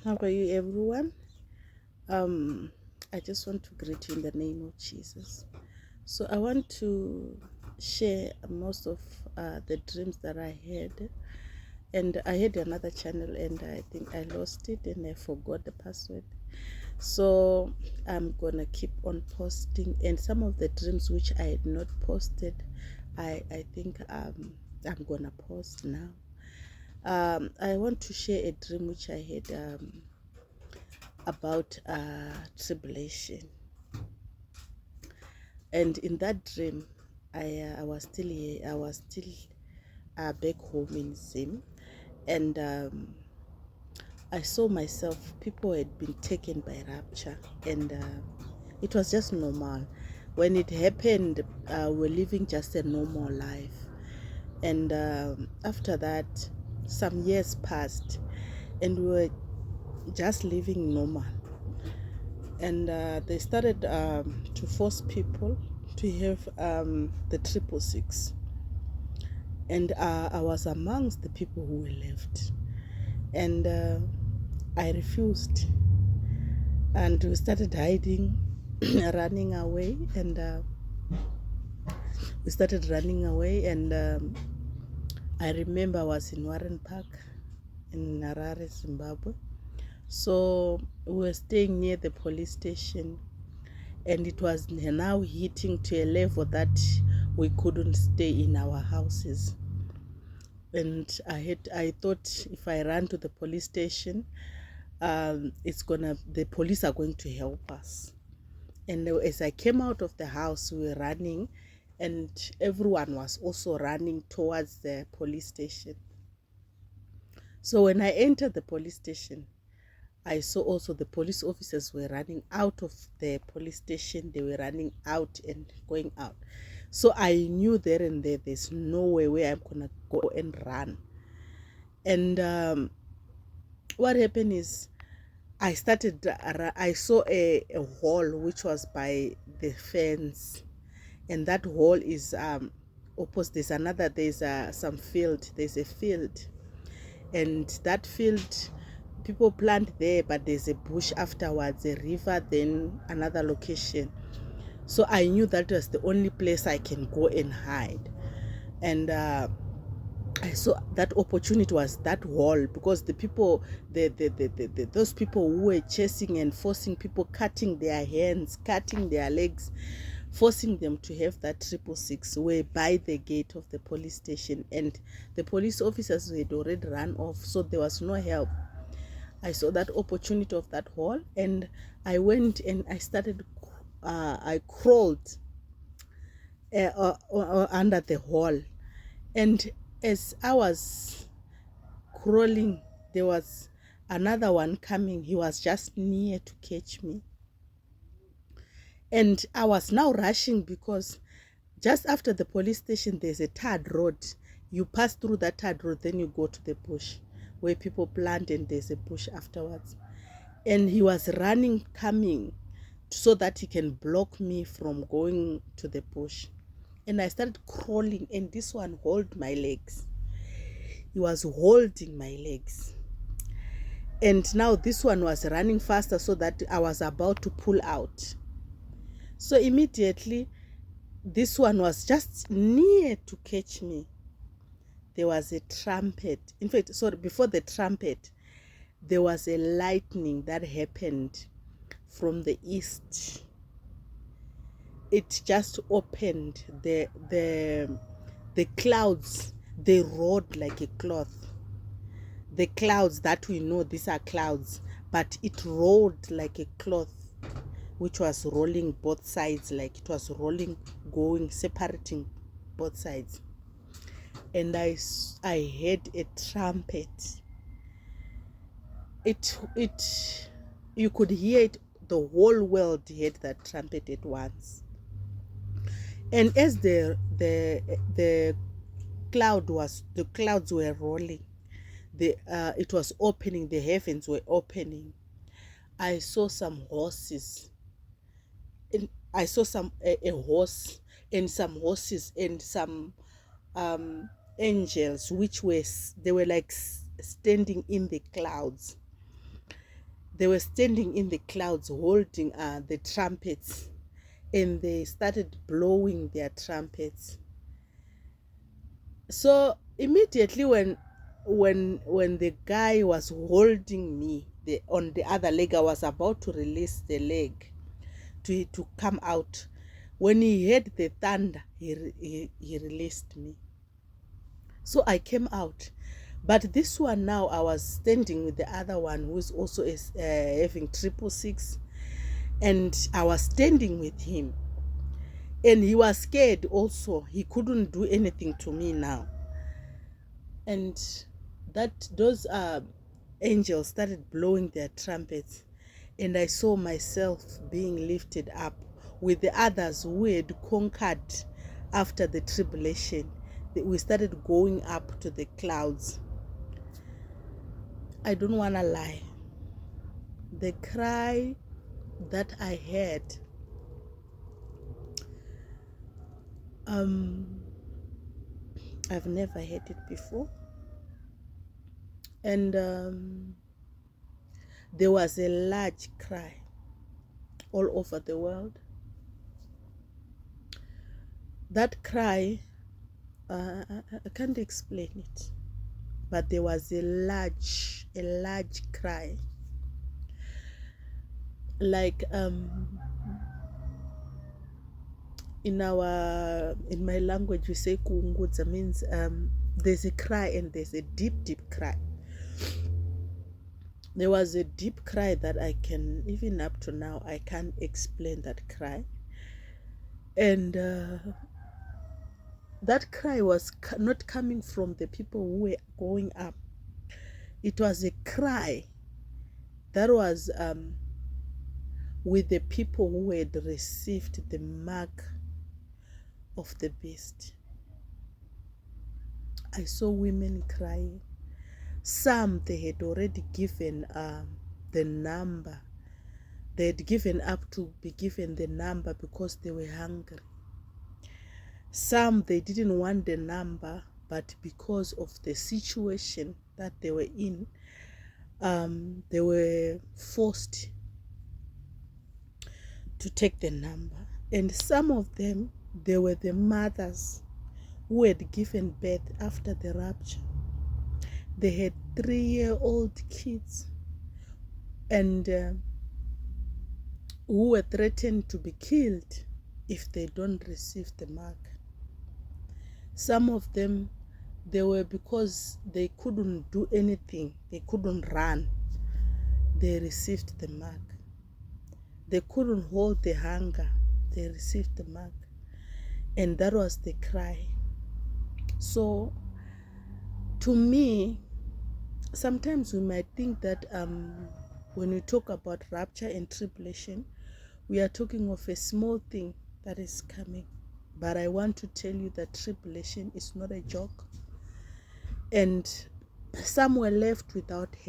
How are you, everyone? Um, I just want to greet you in the name of Jesus. So I want to share most of the dreams that I had, and I had another channel, and I think I lost it, and I forgot the password. So I'm gonna keep on posting, and some of the dreams which I had not posted, I think I'm gonna post now. I want to share a dream which I had. About tribulation, and in that dream I was still here. I was still back home in Zim, and I saw myself, people had been taken by rapture, and it was just normal. When it happened, we're living just a normal life, and after that some years passed, and we were just living normal. And they started to force people to have the 666, and I was amongst the people who were left, and I refused, and we started hiding, running away, and we started running away, and I remember I was in Warren Park in Harare, Zimbabwe. So we were staying near the police station, and it was now hitting to a level that we couldn't stay in our houses. And I thought if I run to the police station, the police are going to help us. And as I came out of the house, we were running, and everyone was also running towards the police station. So when I entered the police station, I saw also the police officers were running out of the police station. They were running out and going out. So I knew there and there, there's no way where I'm going to go and run. And what happened is I saw a hall which was by the fence. And that hall is opposite. There's some field. There's a field. And that field, people plant there, but there's a bush afterwards, a river, then another location. So I knew that was the only place I can go and hide. And I saw that opportunity was that wall, because the people, those people who were chasing and forcing people, cutting their hands, cutting their legs, forcing them to have that 666, were by the gate of the police station, and the police officers had already run off, so there was no help. I saw that opportunity of that hall, and I went and I crawled under the hall. And as I was crawling, there was another one coming. He was just near to catch me. And I was now rushing, because just after the police station, there's a tarred road. You pass through that tarred road, then you go to the bush where people plant, and there's a bush afterwards. And he was running, coming, so that he can block me from going to the bush. And I started crawling, and this one held my legs. He was holding my legs. And now this one was running faster, so that I was about to pull out. So immediately, this one was just near to catch me. There was a trumpet. In fact, sorry, before the trumpet, there was a lightning that happened from the east. It just opened. The clouds, they rolled like a cloth. The clouds that we know, these are clouds, but it rolled like a cloth, which was rolling both sides, like it was rolling, going, separating both sides. And I heard a trumpet. You could hear it. The whole world heard that trumpet at once. And as the clouds were rolling, it was opening. The heavens were opening. I saw some horses. And I saw a horse, and some horses, and some angels, which were like standing in the clouds. they were standing in the clouds holding the trumpets, and they started blowing their trumpets. So immediately when the guy was holding me on the other leg, I was about to release the leg to come out. When he heard the thunder, he released me. So I came out. But this one now, I was standing with the other one who is also having 666, and I was standing with him. And he was scared also. He couldn't do anything to me now. And those angels started blowing their trumpets, and I saw myself being lifted up with the others who had conquered after the tribulation. We started going up to the clouds. I don't want to lie. The cry that I heard, I've never heard it before. And there was a large cry all over the world. That cry, I can't explain it, but there was a large cry, like in my language we say kuungudza, means there's a cry and there's a deep cry. There was a deep cry that I can, even up to now, I can't explain that cry. And that cry was not coming from the people who were going up. It was a cry that was with the people who had received the mark of the beast. I saw women crying. Some, they had already given the number. They had given up to be given the number because they were hungry. Some, they didn't want the number, but because of the situation that they were in, they were forced to take the number. And some of them, they were the mothers who had given birth after the rapture. They had 3-year-old kids, and who were threatened to be killed if they don't receive the mark. Some of them, they were, because they couldn't do anything, they couldn't run, they received the mark. They couldn't hold the hunger, they received the mark. And that was the cry. So to me, sometimes we might think that when we talk about rapture and tribulation, we are talking of a small thing that is coming. But I want to tell you that tribulation is not a joke. And some were left without hair.